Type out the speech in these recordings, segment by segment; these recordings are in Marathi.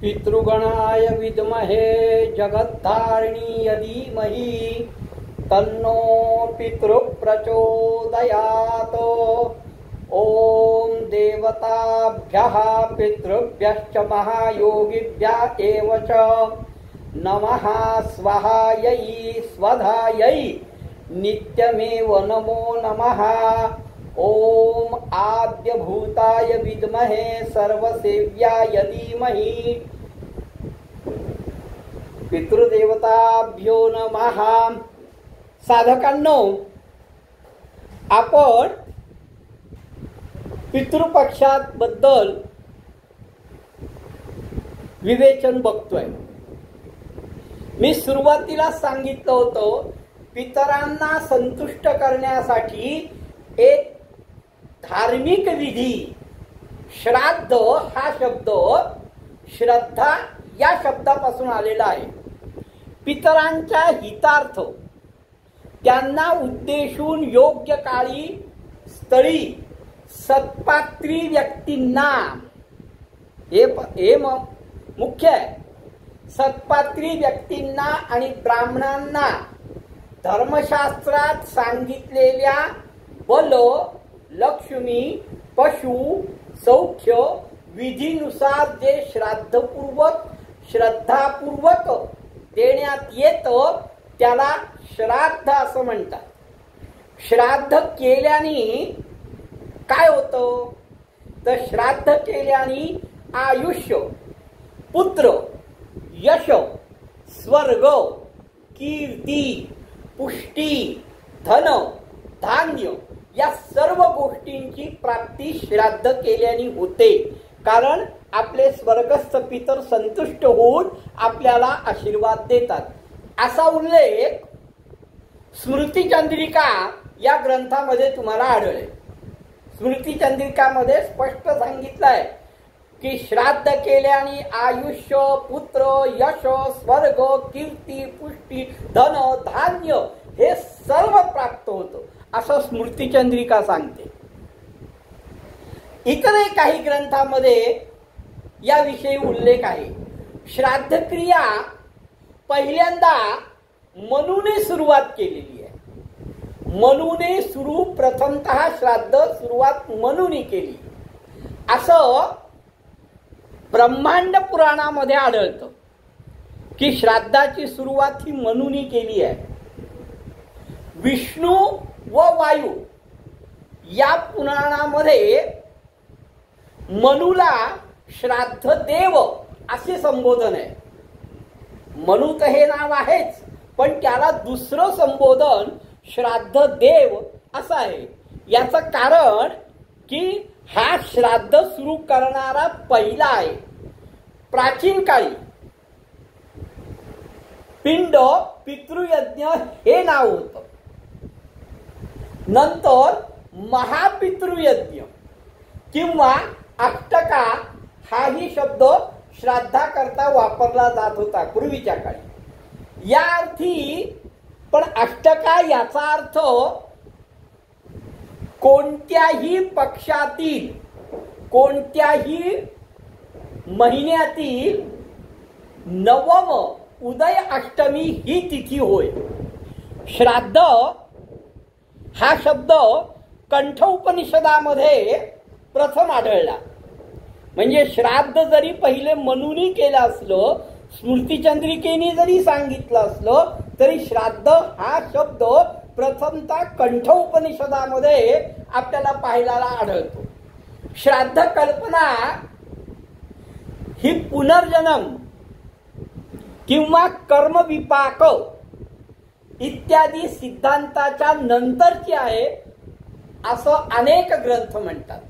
पितृगणाय विद्महे जगद्धारिणी धीमहि तन्नो पितृप्रचोदयात्। ओम देवताभ्यः पितृभ्यश्च महायोगिभ्यः एव च नमः स्वाहायै स्वधायै नित्यमेव नमो नमः। ओम आद्यभूताय विद्महे सर्वसेव्याय धीमहि पितृदेवताभ्यो नमः। साधकांनो, आपण पितृपक्षात बद्दल विवेचन बघतोय। मी सुरुवातीला सांगितलं होतं, पितरांना संतुष्ट करण्यासाठी एक धार्मिक विधी, श्राद्ध हा शब्द श्रद्धा या शब्दापासून आलेला आहे। पितरांच्या हितार्थ त्यांना उद्देशून योग्य काळी स्थळी सत्पात्री व्यक्तींना, हे मुख्य आहे, सत्पात्री व्यक्तींना आणि ब्राह्मणांना धर्मशास्त्रात सांगितलेल्या बल, लक्ष्मी, पशु, सौख्य विधीनुसार जे श्रद्धापूर्वक देण्यात येतं त्याला श्राद्ध असं म्हणतात। श्राद्ध केल्याने काय होतं तर श्राद्ध केल्याने आयुष्य, पुत्र, यश, स्वर्ग, कीर्ती, पुष्टी, धन, धान्य या सर्व गोष्टींची प्राप्ती श्राद्ध केल्याने होते। कारण आपले स्वर्गस्थ पितर संतुष्ट होऊन आपल्याला आशीर्वाद देतात, असा उल्लेख स्मृतिचंद्रिका या ग्रंथामध्ये तुम्हाला आढळेल। स्मृतिचंद्रिकामध्ये स्पष्ट सांगितलं आहे की श्राद्ध केल्याने आयुष्य, पुत्र, यश, स्वर्ग, कीर्ती, पुष्टी, धन, धान्य हे सर्व प्राप्त होतं, असं स्मृतिचंद्रिका सांगते। इतरही काही ग्रंथामध्ये याविषयी उल्लेख आहे। श्राद्ध क्रिया पहिल्यांदा मनूने सुरुवात केलेली आहे। मनूने प्रथमतः श्राद्ध सुरुवात मनूने केली असं ब्रह्मांड पुराणामध्ये आढळतं की श्राद्धाची सुरुवात ही मनूने केली आहे। विष्णू व वायू या पुराणामध्ये मनूला श्राद्ध देव असे संबोधन आहे। मनू तर हे नाव आहेच, पण त्याला दुसरं संबोधन श्राद्ध देव असं आहे। याचं कारण की हा श्राद्ध सुरू करणारा पहिला आहे। प्राचीन काळी पिंड पितृयज्ञ हे नाव होतं। नंतर महापितृयज्ञ किंवा अष्टका हाही शब्द श्राद्धाकरता वापरला जात होता पूर्वीच्या काळी। या अर्थी पण अष्टका याचा अर्थ कोणत्याही पक्षातील कोणत्याही महिन्यातील नवम उदय अष्टमी ही तिथी होय। श्राद्ध हा शब्द कंठ उपनिषदामध्ये प्रथम आढळला। म्हणजे श्राद्ध जरी पहिले मनूनी केलं असलं, स्मृतिचंद्रिकेने जरी सांगितलं असलं, तरी श्राद्ध हा शब्द प्रथमतः कंठ उपनिषदामध्ये आपल्याला पाहायला आढळतो। श्राद्ध कल्पना ही पुनर्जन्म किंवा कर्मविपाक इत्यादी सिद्धांताच्या नंतरची आहे असं अनेक ग्रंथ म्हणतात।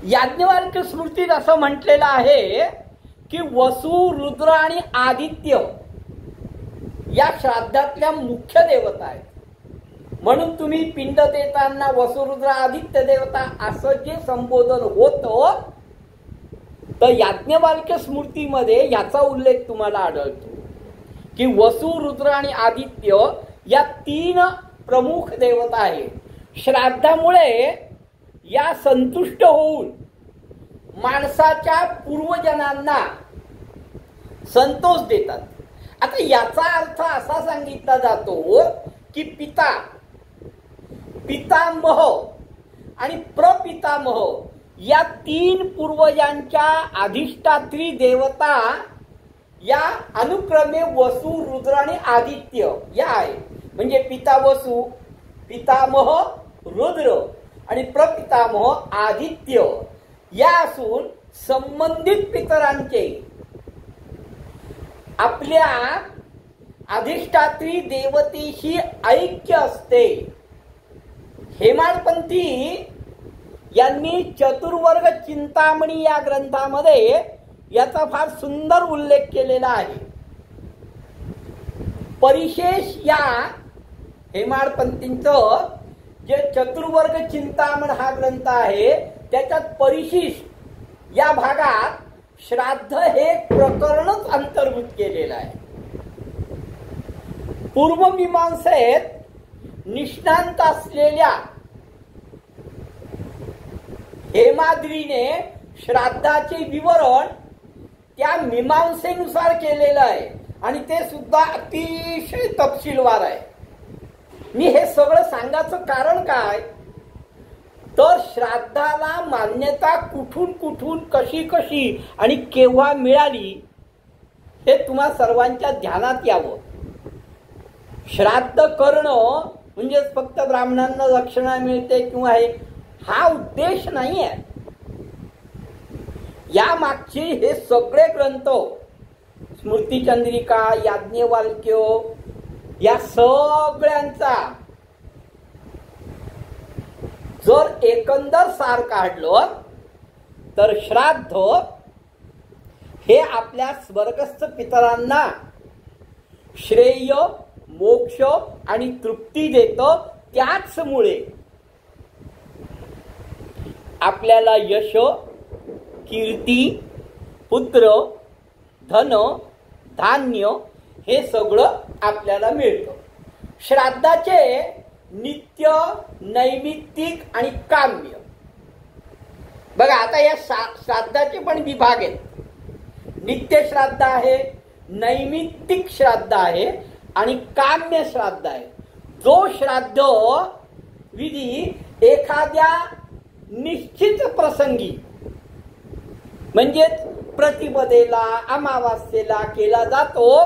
याज्ञवल्क्य स्मृतीत असं म्हटलेलं आहे की वसु, रुद्र आणि आदित्य या श्राद्धातल्या मुख्य देवता आहेत। म्हणून तुम्ही पिंड देताना वसु, रुद्र, आदित्य देवता असं जे संबोधन होतं, तर याज्ञवल्क्य स्मृतीमध्ये याचा उल्लेख तुम्हाला आढळतो की वसु, रुद्र आणि आदित्य या तीन प्रमुख देवता आहेत। श्राद्धामुळे या संतुष्ट होऊन माणसाच्या पूर्वजनांना संतोष देतात. आता याचा अर्थ असा सांगितला जातो की पिता, पितामह आणि प्रपितामह या 3 पूर्वजांच्या अधिष्ठात्री देवता या अनुक्रमे वसु, रुद्र आणि आदित्य या आहे. म्हणजे पिता वसु, पितामह रुद्र आणि प्रपितामह आदित्य या असून संबंधित पितरांचे आपल्या अधिष्ठात्री देवतेशी ऐक्य असते. हेमाडपंथी यांनी चतुर्वर्ग चिंतामणी या ग्रंथामध्ये याचा फार सुंदर उल्लेख केलेला आहे. परिशेष या हेमाडपंथींचं जे चतुर्वर्ग चिंतामण हा ग्रंथ आहे त्याच्यात परिशिष या भागात श्राद्ध हे प्रकरणच अंतर्भूत केलेलं आहे. पूर्वमीमांसेत निष्णांत असलेल्या हेमाद्रीने श्राद्धाचे विवरण त्या मीमांसेनुसार केलेलं आहे आणि ते सुद्धा अतिशय तपशीलवार आहे. मी हे सगळं सांगायचं कारण काय, तर श्राद्धाला मान्यता कुठून कुठून कशी कशी आणि केव्हा मिळाली हे तुम्हा सर्वांच्या ध्यानात यावं. श्राद्ध करणं म्हणजे फक्त ब्राह्मणांना दक्षिणा मिळते किंवा हा उद्देश नाही आहे. या मागचे हे सगळे ग्रंथ, स्मृतिचंद्रिका, याज्ञवल्क्य या सगळ्यांचा जर एकंदर सार काढलं तर श्राद्ध हे आपल्या स्वर्गस्थ पितरांना श्रेय, मोक्ष आणि तृप्ती देतं. त्याचमुळे आपल्याला यश, कीर्ती, पुत्र, धन, धान्य हे सगळं आपल्याला मिळतं. श्राद्धाचे नित्य, नैमित्तिक आणि काम्य. बघा आता या श्राद्धाचे पण विभाग आहेत. नित्य श्राद्ध आहे, नैमित्तिक श्राद्ध आहे आणि काम्य श्राद्ध आहे. जो श्राद्ध विधी एखाद्या निश्चित प्रसंगी म्हणजेच प्रतिपदेला, अमावास्येला केला जातो,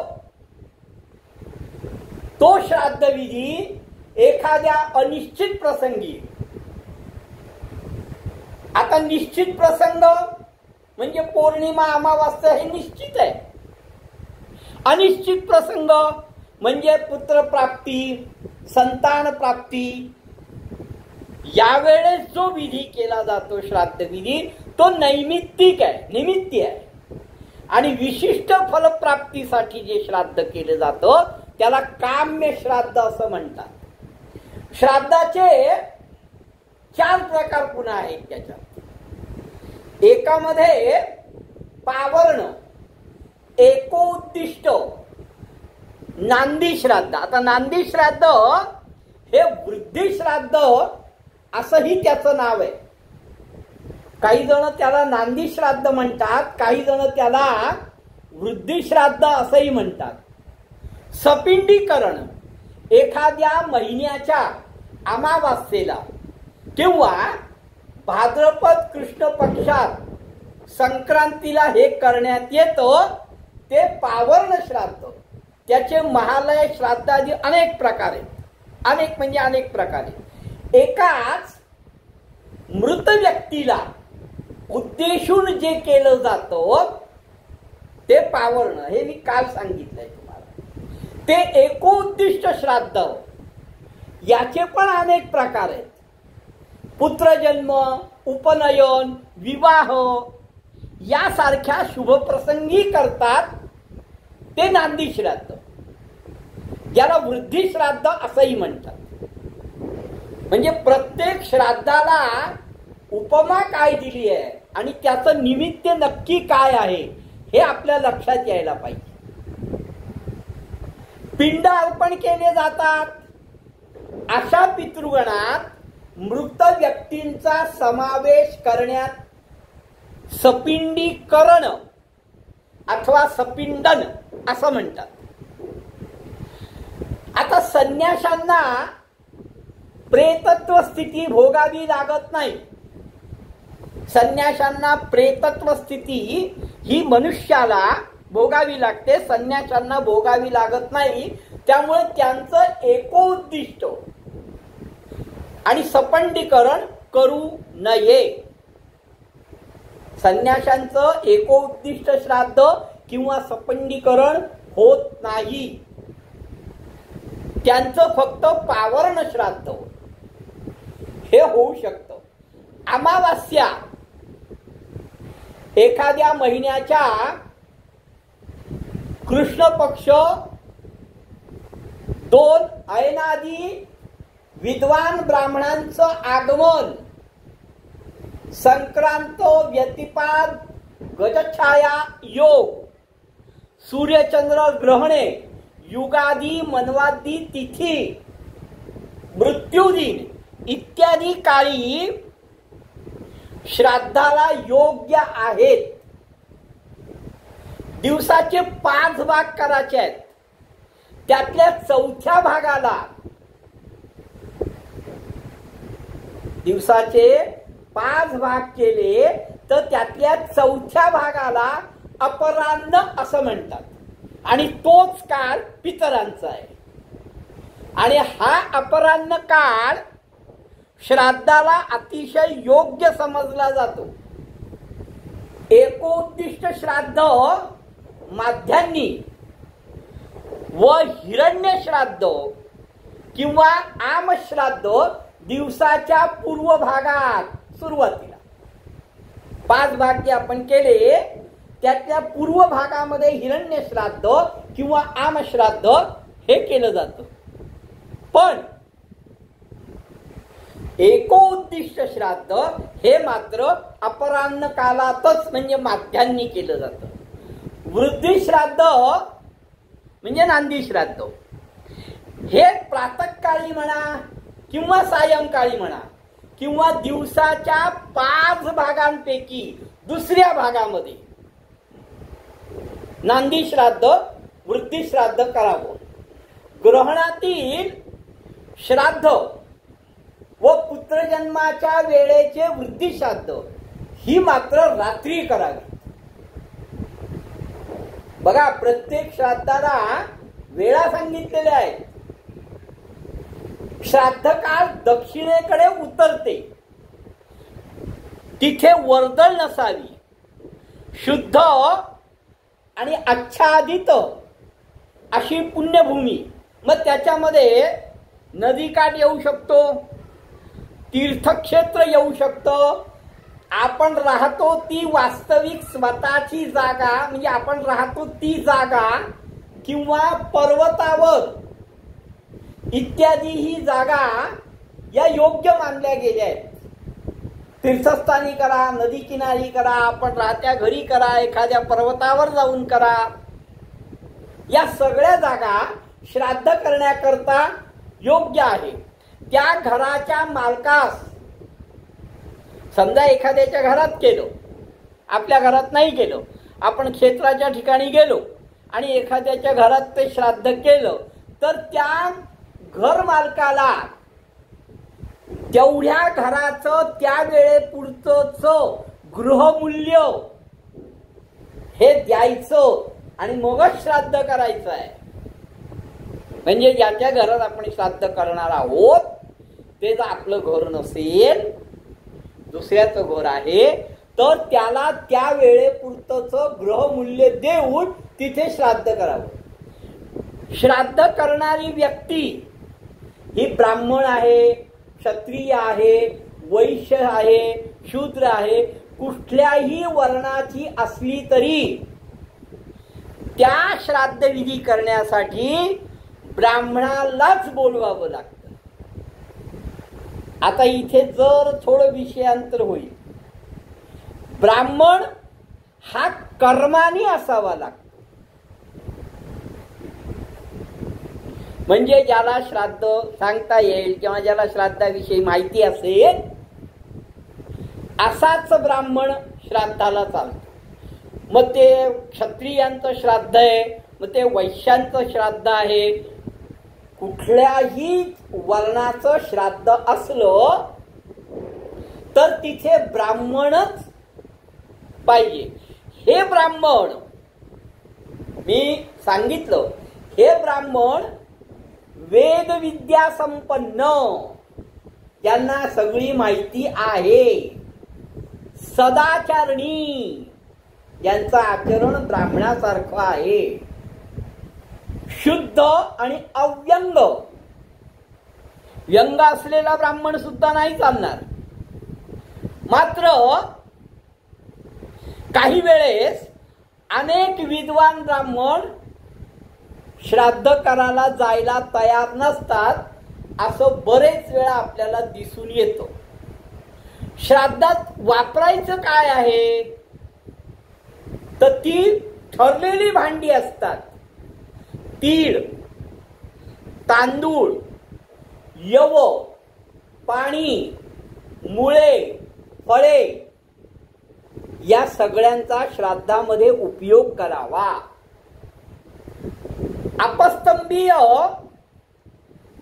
तो श्राद्ध विधी एखाद्या अनिश्चित प्रसंगी. आता निश्चित प्रसंग म्हणजे पौर्णिमा, अमावास्या हे निश्चित आहे. अनिश्चित प्रसंग म्हणजे पुत्रप्राप्ती, संतान प्राप्ती. यावेळेस जो विधी केला जातो श्राद्ध विधी तो नैमित्तिक आहे, निमित्ती आहे. आणि विशिष्ट फलप्राप्तीसाठी जे श्राद्ध केले जातं त्याला काम्य श्राद्ध असं म्हणतात. श्राद्धाचे 4 प्रकार पुन्हा आहेत त्याच्यात. एकामध्ये पावर्ण, एकोउद्दिष्ट, नांदी श्राद्ध. आता नांदी श्राद्ध हे वृद्धी श्राद्ध असंही त्याचं नाव आहे. काही जण त्याला नांदी श्राद्ध म्हणतात, काही जण त्याला वृद्धी श्राद्ध असंही म्हणतात. सपिंडीकरण एखाद्या महिन्याच्या अमावास्येला किंवा भाद्रपद कृष्ण पक्षात संक्रांतीला हे करण्यात येतं, ते पावर्ण श्राद्ध. त्याचे महालय श्राद्धादी अनेक प्रकार आहेत. अनेक म्हणजे अनेक प्रकारे. एकाच मृत व्यक्तीला उद्देशून जे केलं जातं ते पावर्ण. हे मी काल सांगितलंय तुम्हाला. ते एकोउद्दिष्ट श्राद्ध, याचे पण अनेक प्रकार आहेत. पुत्रजन्म, उपनयन, विवाह यासारख्या शुभप्रसंगी करतात ते नांदी श्राद्ध. याला वृद्धी श्राद्ध असंही म्हणतात. म्हणजे प्रत्येक श्राद्धाला उपमा काय दिली आहे आणि त्याचं निमित्त नक्की काय आहे हे आपल्या लक्षात यायला पाहिजे. पिंड अर्पण केले जातात. अशा पितृगणात मृत व्यक्तींचा समावेश करण्यात सपिंडीकरण अथवा सपिंडन असं म्हणतात. आता संन्याशांना प्रेतत्व स्थिती भोगावी लागत नाही. संन्याशांना प्रेतत्व स्थिती ही मनुष्याला भोगावी लागते, संन्याशांना भोगावी लागत नाही. त्यामुळे त्यांचं एकोद्दिष्ट आणि सपंडीकरण करू नये. संन्याशांचं एकोद्दिष्ट श्राद्ध किंवा सपंडीकरण होत नाही. त्यांचं फक्त पावर्ण श्राद्ध हे होऊ शकतं. अमावास्या एखाद्या महिन्याच्या कृष्ण पक्ष 2 अयनादी विद्वान ब्राह्मणांचं आगमन, संक्रांत व्यतिपात गजछाया योग, सूर्यचंद्र ग्रहणे, युगादी मनवादी तिथी, मृत्यूदिन इत्यादी काळी श्राद्धाला योग्य आहेत. दिवसाचे 5 भाग करायचे आहेत. त्यातल्या 4थ्या भागाला, दिवसाचे 5 भाग केले तर त्यातल्या 4थ्या भागाला अपराह्न असं म्हणतात. आणि तोच काळ पितरांचा आहे. आणि हा अपराह्न काळ श्राद्धाला अतिशय योग्य समजला जातो. एकोद्दिष्ट श्राद्ध माध्यान्ही व हिरण्य श्राद्ध किंवा आमश्राद्ध दिवसाच्या पूर्व भागात सुरुवातीला 5 भाग जे आपण केले त्यातल्या पूर्व भागामध्ये हिरण्य श्राद्ध किंवा आमश्राद्ध हे केलं जातं. पण एकोद्दिष्ट श्राद्ध हे मात्र अपराह्न कालातच म्हणजे माध्यान्ही केलं जातं. वृद्धी श्राद्ध म्हणजे नांदी श्राद्ध हे प्रातःकाळी म्हणा किंवा सायंकाळी म्हणा किंवा दिवसाच्या 5 भागांपैकी दुसऱ्या भागामध्ये नांदी श्राद्ध वृद्धी श्राद्ध करावं. ग्रहणातील श्राद्ध व पुत्रजन्माच्या वेळेचे वृद्धी श्राद्ध ही मात्र रात्री करावी. बघा, प्रत्येक श्राद्धाला वेळा सांगितलेल्या आहेत. श्राद्ध काळ दक्षिणेकडे उतरते, तिथे वर्दळ नसावी, शुद्ध आणि आच्छादित अशी पुण्यभूमी. मग त्याच्यामध्ये नदीकाठ येऊ शकतो, तीर्थक्षेत्र येऊ शकतं, आपण राहतो ती वास्तविक स्वतःची जागा म्हणजे आपण राहतो ती जागा किंवा पर्वतावर इत्यादी ही जागा या योग्य मानल्या गेल्या आहेत. तीर्थस्थानी करा, नदी किनारी करा, आपण राहत्या घरी करा, एखाद्या पर्वतावर जाऊन करा. या सगळ्या जागा श्राद्ध करण्याकरता योग्य आहे. त्या घराच्या मालकास, समजा एखाद्याच्या घरात केलं, आपल्या घरात नाही केलं, आपण क्षेत्राच्या ठिकाणी गेलो आणि एखाद्याच्या घरात ते श्राद्ध केलं तर त्या घर मालकाला तेवढ्या घराचं त्या वेळेपुरतं गृहमूल्य हे द्यायचं आणि मगच श्राद्ध करायचं आहे. म्हणजे ज्याच्या घरात आपण श्राद्ध करणार आहोत ते जर आपलं घर नसेल, दुसऱ्याचं घर आहे, तर त्याला त्या वेळेपुरतं गृहमूल्य देऊन तिथे श्राद्ध करावं. श्राद्ध करणारी व्यक्ती ही ब्राह्मण आहे, क्षत्रिय आहे, वैश्य आहे, शूद्र आहे, कुठल्याही वर्णाची असली तरी त्या श्राद्धविधी करण्यासाठी ब्राह्मणालाच बोलवावं लागतं. आता इथे जर थोडं विषयांतर होईल. ब्राह्मण हा कर्माने असावा लागतो. म्हणजे ज्याला श्राद्ध सांगता येईल किंवा ज्याला श्राद्धाविषयी माहिती असेल असाच ब्राह्मण श्राद्धाला चालतो. मग ते क्षत्रियांचं श्राद्ध आहे, मग ते वैश्यांचं श्राद्ध आहे. कुठल्याही वर्णाचं श्राद्ध असलं तर तिथे ब्राह्मणच पाहिजे. हे ब्राह्मण मी सांगितलं, हे ब्राह्मण वेदविद्या संपन्न, ज्यांना सगळी माहिती आहे, सदाचरणी, ज्यांचं आचरण ब्राह्मणासारखं आहे, शुद्ध आणि अव्यंग. व्यंग असलेला ब्राह्मण सुद्धा नाही चालणार. मात्र काही वेळेस अनेक विद्वान ब्राह्मण श्राद्ध करायला जायला तयार नसतात, असं बरेच वेळा आपल्याला दिसून येतं. श्राद्धात वापरायचं काय आहे तर ती ठरलेली भांडी असतात. तीळ, तांदूळ, यव, पाणी, मुळे, फळे या सगळ्यांचा श्राद्धामध्ये उपयोग करावा. आपस्तंभीय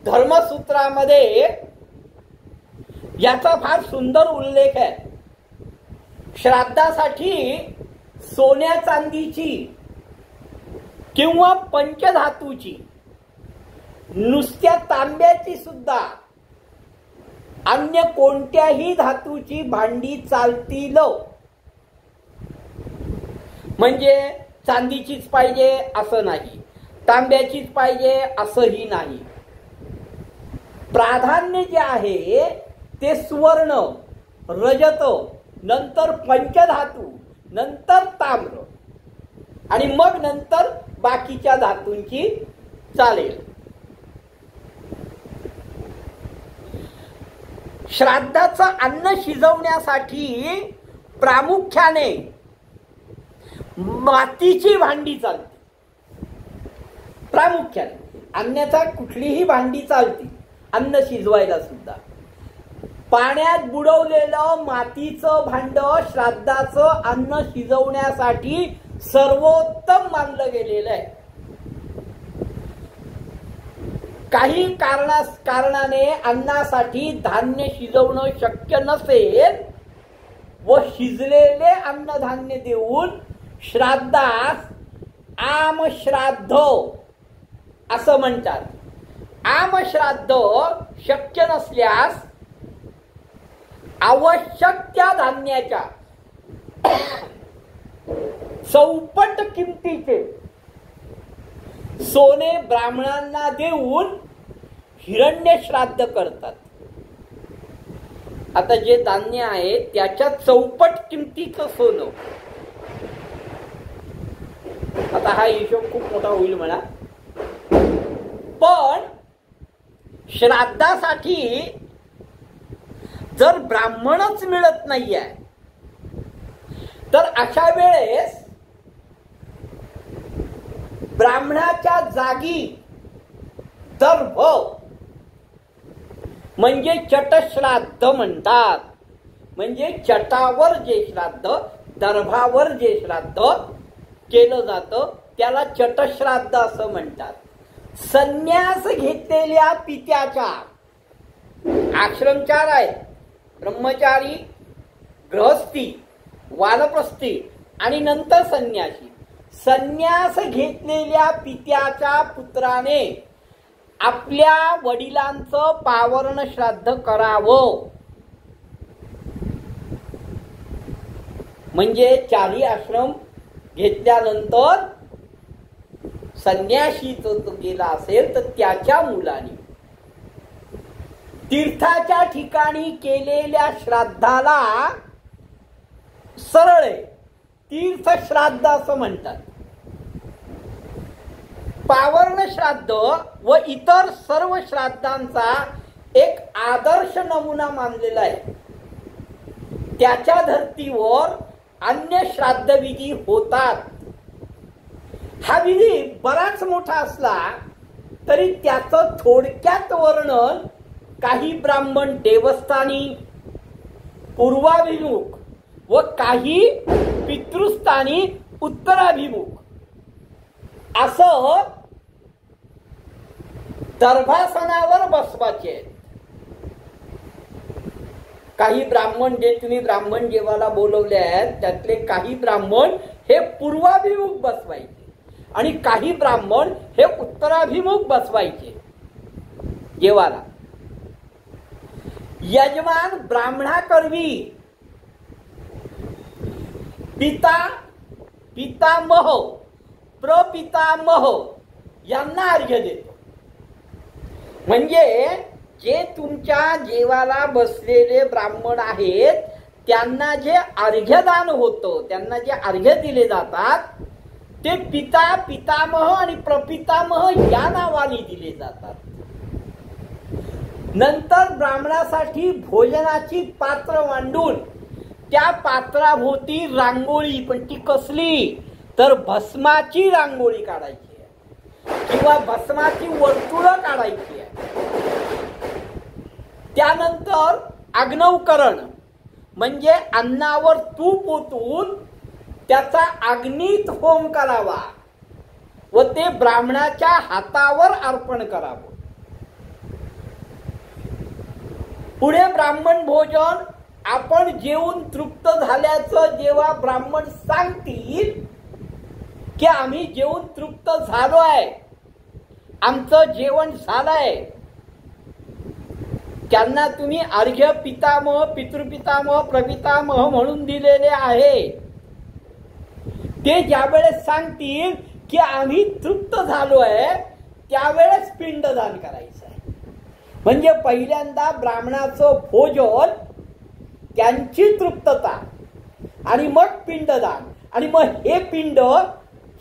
धर्मसूत्रामध्ये याचा फार सुंदर उल्लेख आहे. श्राद्धासाठी सोन्या चांदीची किंवा पंचधातूची, नुसत्या तांब्याची सुद्धा, अन्य कोणत्याही धातूची भांडी चालतील. म्हणजे चांदीचीच पाहिजे असं नाही, तांब्याचीच पाहिजे असंही नाही. प्राधान्य जे आहे ते सुवर्ण, रजत, नंतर पंचधातू, नंतर ताम्र आणि मग नंतर बाकीच्या धातूंची चालेल. श्राद्धाचं अन्न शिजवण्यासाठी प्रामुख्याने मातीची भांडी चालते. प्रामुख्याने अन्यथा कुठलीही भांडी चालते अन्न शिजवायला सुद्धा. पाण्यात बुडवलेलं मातीचं भांड श्राद्धाचं अन्न शिजवण्यासाठी सर्वोत्तम मानलं गेलेलं आहे. काही कारणाने अन्नासाठी धान्य शिजवणं शक्य नसेल व शिजलेले अन्नधान्य देऊन श्राद्धास आमश्राद्ध असं म्हणतात. आमश्राद्ध शक्य नसल्यास आवश्यक त्या धान्याच्या चौपट किमतीचे सोने ब्राह्मणांना देऊन हिरण्य श्राद्ध करतात. आता जे धान्य आहे त्याच्या चौपट किमतीचं सोनं. आता हा हिशोब खूप मोठा होईल म्हणा, पण श्राद्धासाठी जर ब्राह्मणच मिळत नाहीये तर अशा वेळेस ब्राह्मणाच्या जागी दर्भ म्हणजे चटश्राद्ध म्हणतात. म्हणजे चटावर जे श्राद्ध, दर्भावर जे श्राद्ध केलं जातं त्याला चटश्राद्ध असं म्हणतात. संन्यास घेतलेल्या पित्याच्या, आश्रमचार आहे, ब्रह्मचारी, गृहस्थी, वानप्रस्थी आणि नंतर संन्यासी. संन्यास घेतलेल्या पित्याच्या पुत्राने आपल्या वडिलांचं पावर्ण श्राद्ध करावं. म्हणजे चारी आश्रम घेतल्यानंतर संन्यासी तो गेला असेल तर त्याच्या मुलाने तीर्थाच्या ठिकाणी केलेल्या श्राद्धाला सरळ तीर्थ श्राद्ध असं म्हणतात. पावर्ण श्राद्ध व इतर सर्व श्राद्धांचा एक आदर्श नमुना मानलेला आहे. त्याच्या धर्तीवर अन्य श्राद्ध विधी होतात. हा विधी बराच मोठा असला तरी त्याचं थोडक्यात वर्णन काही ब्राह्मण देवस्थानी, पूर्वाभिमुख व काही पितृस्थानी उत्तराभिमुख असं दर्भासनावर बसवायचे. काही ब्राह्मण जे तुम्ही ब्राह्मण जेवायला बोलवले आहेत त्यातले काही ब्राह्मण हे पूर्वाभिमुख बसवायचे आणि काही ब्राह्मण हे उत्तराभिमुख बसवायचे जेवायला. यजमान ब्राह्मणाकरवी पिता, पितामह, प्रपितामह यांना अर्घ्य देतो. म्हणजे जे तुमच्या जेवाला बसलेले ब्राह्मण आहेत त्यांना जे अर्घ्यदान होतं, त्यांना जे अर्घ्य दिले जातात ते पिता, पितामह आणि प्रपितामह या नावाने दिले जातात. नंतर ब्राह्मणासाठी भोजनाची पात्र मांडून त्या पात्राभोवती रांगोळी, पण ती कसली तर भस्माची रांगोळी काढायची आहे किंवा भस्माची वर्तुळं काढायची आहे. त्यानंतर आग्नवकरण म्हणजे अन्नावर तूप ओतून त्याचा अग्नीत होम करावा व ते ब्राह्मणाच्या हातावर अर्पण करावं. पुढे ब्राह्मण भोजन आपण जेवून तृप्त झाल्याचं जेव्हा ब्राह्मण सांगतील की आम्ही जेवून तृप्त झालोय, आमचं जेवण झालंय, त्यांना तुम्ही अर्घ्य पितामह, पितृपितामह, प्रपितामह म्हणून दिलेले आहे. ते ज्यावेळेस सांगतील की आम्ही तृप्त झालोय त्यावेळेस पिंडदान करायचं आहे. म्हणजे पहिल्यांदा ब्राह्मणाचं भोजन, त्यांची तृप्तता आणि मग पिंडदान, आणि मग हे पिंड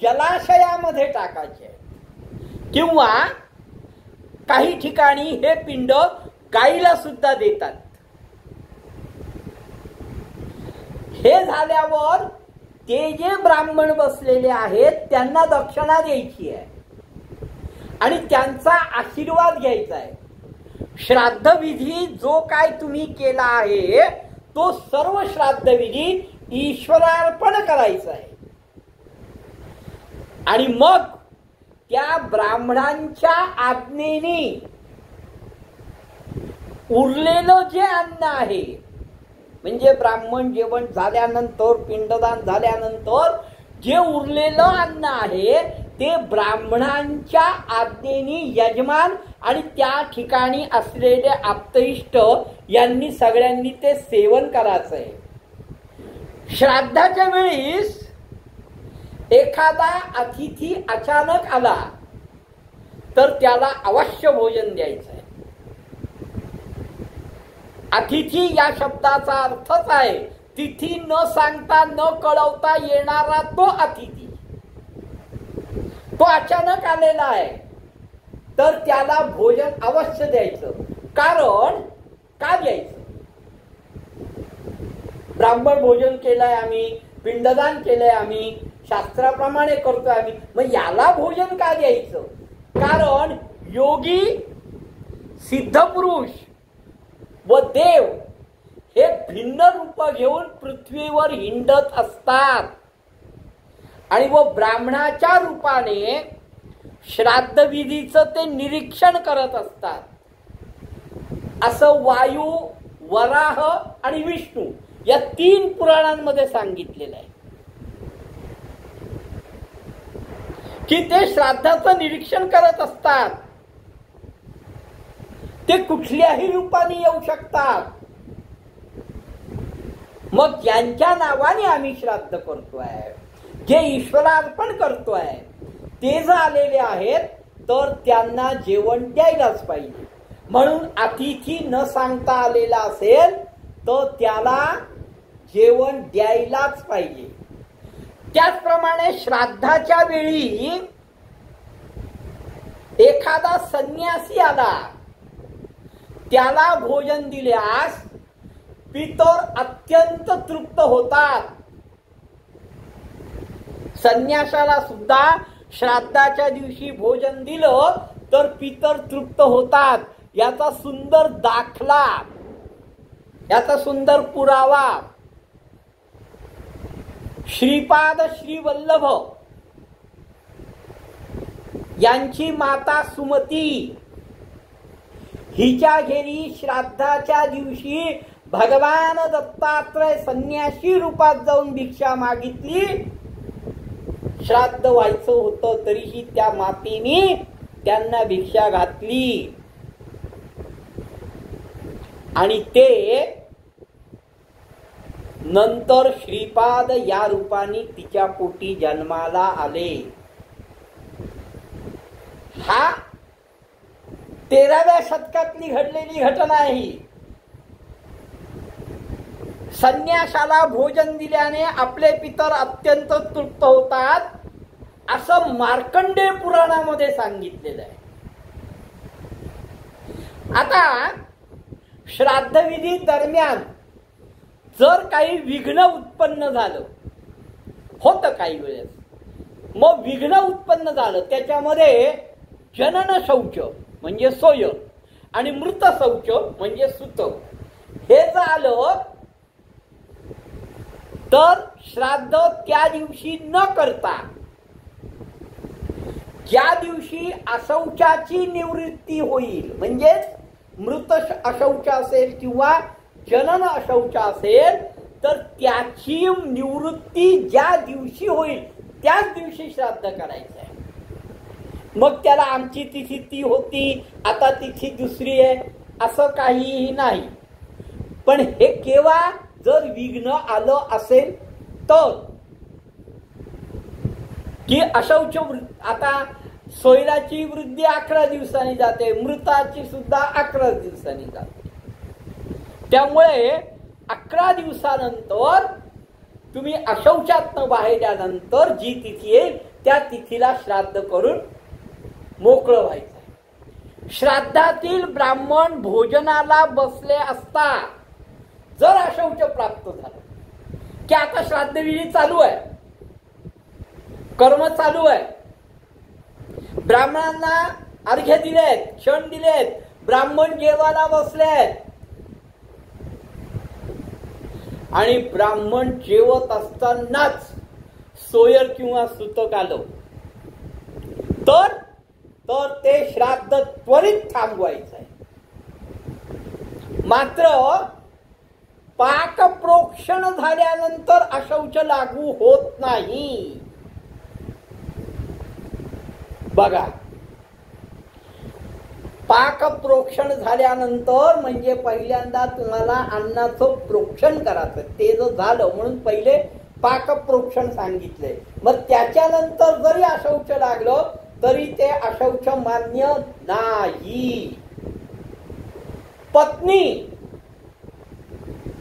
जलाशयामध्ये टाकायचे किंवा काही ठिकाणी हे पिंड गाईला सुद्धा देतात. हे झाल्यावर ते जे ब्राह्मण बसलेले आहेत त्यांना दक्षिणा द्यायची आहे आणि त्यांचा आशीर्वाद घ्यायचा आहे. श्राद्ध विधी जो काय तुम्ही केला आहे तो सर्व श्राद्ध विधी ईश्वरार्पण करायचा आहे. आणि मग त्या ब्राह्मणांच्या आज्ञेने उरलेलं जे अन्न आहे, म्हणजे ब्राह्मण जेवण झाल्यानंतर, पिंडदान झाल्यानंतर जे उरलेलं अन्न आहे ते ब्राह्मणांच्या आज्ञेने यजमान आणि त्या ठिकाणी असलेले आप्तइष्ट यांनी सगळ्यांनी ते सेवन करायचं आहे. श्राद्धाच्या वेळीस एखादा अतिथी अचानक आला तर त्याला अवश्य भोजन द्यायचं आहे. अतिथी या शब्दाचा अर्थच आहे तिथी न सांगता न कळवता येणारा तो अतिथी. तो अचानक आलेला आहे तर त्याला भोजन अवश्य द्यायचं. कारण का द्यायचं? ब्राह्मण भोजन केलंय आम्ही, पिंडदान केलंय आम्ही, शास्त्राप्रमाणे करतोय आम्ही, मग याला भोजन का द्यायचं? कारण योगी, सिद्धपुरुष व देव हे भिन्न रूप घेऊन पृथ्वीवर हिंडत असतात आणि व ब्राह्मणाच्या रूपाने श्राद्ध विधीचं ते निरीक्षण करत असतात. असं वायू, वराह आणि विष्णू या 3 पुराणांमध्ये सांगितलेलं आहे की ते श्राद्धाचं निरीक्षण करत असतात. ते कुठल्याही रूपाने येऊ शकतात. मग ज्यांच्या नावाने आम्ही श्राद्ध करतोय, जे ईश्वरार्पण करतोय, ते जर आलेले आहेत तर त्यांना जेवण द्यायलाच पाहिजे. म्हणून अतिथी न सांगता आलेला असेल तर त्याला जेवण द्यायलाच पाहिजे. त्याचप्रमाणे श्राद्धाच्या वेळी एखादा संन्यासी आला, त्याला भोजन दिल्यास पितर अत्यंत तृप्त होतात. संन्यासाला सुद्धा श्राद्धाच्या दिवशी भोजन दिलं तर पितर तृप्त होतात. याचा सुंदर दाखला, याचा सुंदर पुरावा श्रीपाद श्रीवल्लभ यांची माता सुमती हिच्या घरी श्राद्धाच्या दिवशी भगवान दत्तात्रय संन्यासी रूपात जाऊन भिक्षा मागितली. श्राद्ध व्हायचं होतं तरीही त्या मातेने त्यांना भिक्षा घातली आणि ते नंतर श्रीपाद या रूपाने तिच्या पोटी जन्माला आले. हा 13व्या शतकातली घडलेली घटना आहे. संन्यासाला भोजन दिल्याने आपले पितर अत्यंत तृप्त होतात असं मार्कंडेय पुराणामध्ये सांगितलेलं आहे. आता श्राद्धविधी दरम्यान जर काही विघ्न उत्पन्न झालं, होतं काही वेळेस, मग विघ्न उत्पन्न झालं त्याच्यामध्ये जनन शौच म्हणजे सोय आणि मृत शौच म्हणजे सुत हे झालं तर श्राद्ध त्या दिवशी न करता ज्या दिवशी अशौचाची निवृत्ती होईल, म्हणजे मृत अशौच असेल किंवा जनन अशौच असेल तर त्याची निवृत्ती ज्या दिवशी होईल त्याच दिवशी श्राद्ध करायचं आहे. मग त्याला आमची तिथी ती होती, आता तिथी दुसरी आहे असं काहीही नाही. पण हे केव्हा, जर विघ्न आलं असेल तर, की अशौच आता सोयराची वृद्धी 11 दिवसांनी जाते, मृताची सुद्धा 11 दिवसांनी जाते. त्यामुळे 11 दिवसानंतर तुम्ही अशौचातनं बाहेर आल्यानंतर जी तिथी येईल त्या तिथीला श्राद्ध करून मोकळं व्हायचं. श्राद्धातील ब्राह्मण भोजनाला बसले असता जर अशौच प्राप्त झालं की आता श्राद्धविधी चालू आहे, कर्म चालू आहे, ब्राह्मणांना अर्घ्य दिलेत, क्षण दिलेत, ब्राह्मण जेवायला बसले आहेत आणि ब्राह्मण जेवत असतानाच सोयर किंवा सुतक आलं तर ते श्राद्ध त्वरित थांबवायचं आहे. मात्र पाकप्रोक्षण झाल्यानंतर अशौच लागू होत नाही. बघा, पाकप्रोक्षण झाल्यानंतर म्हणजे पहिल्यांदा तुम्हाला अन्नाचं प्रोक्षण करायचं, ते जर झालं म्हणून पहिले पाकप्रोक्षण सांगितले. मग त्याच्यानंतर जरी अशौच लागलं तरी ते अशौच मान्य नाही. पत्नी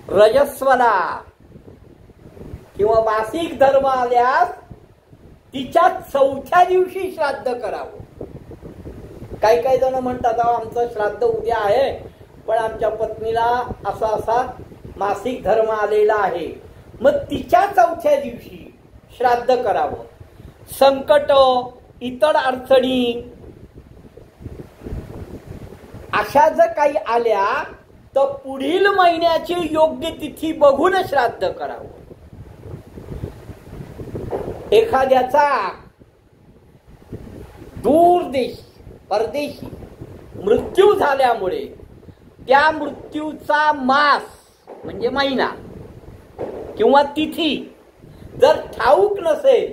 रजस्वला किंवा मासिक धर्म आल्यास तिच्या 4थ्या दिवशी श्राद्ध करावं. काही काही जण म्हणतात आमचं श्राद्ध उद्या आहे पण आमच्या पत्नीला असा असा मासिक धर्म आलेला आहे, मग तिच्या 4थ्या दिवशी श्राद्ध करावं. संकट, इतर अडचणी अशा जर काही आल्या तर पुढील महिन्याची योग्य तिथी बघून श्राद्ध करावं. एखाद्याचा दूरदेश परदेशी मृत्यू झाल्यामुळे त्या मृत्यूचा मास म्हणजे महिना किंवा तिथी जर ठाऊक नसेल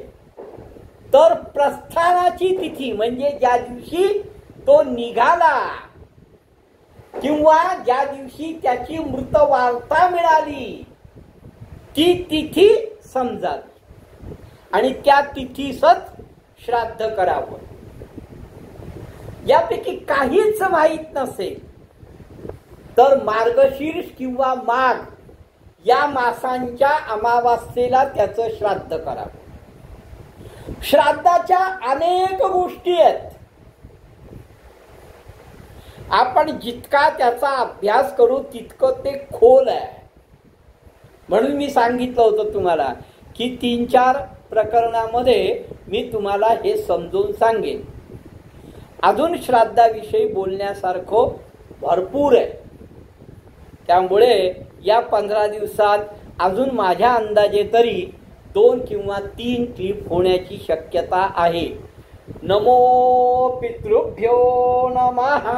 तर प्रस्थानाची तिथी म्हणजे ज्या दिवशी तो निघाला किंवा ज्या दिवशी त्याची मृत वार्ता मिळाली ती तिथी समजावी आणि त्या तिथीसच श्राद्ध करावं. यापैकी काहीच माहीत नसेल तर मार्गशीर्ष किंवा माघ या मासांच्या अमावास्येला त्याचं श्राद्ध करावं. श्राद्धाच्या अनेक गोष्टी आहेत. आपण जितका त्याचा अभ्यास करू तितकं ते खोल आहे. म्हणून मी सांगितलं होतं तुम्हाला की 3-4 प्रकरणामध्ये मी तुम्हाला हे समजून सांगेन. अजून श्राद्धाविषयी बोलण्यासारखं भरपूर आहे. त्यामुळे या 15 दिवसात अजून माझ्या अंदाजे तरी 2 किंवा 3 क्लिप होण्याची शक्यता आहे. नमो पितृभ्यो नमः.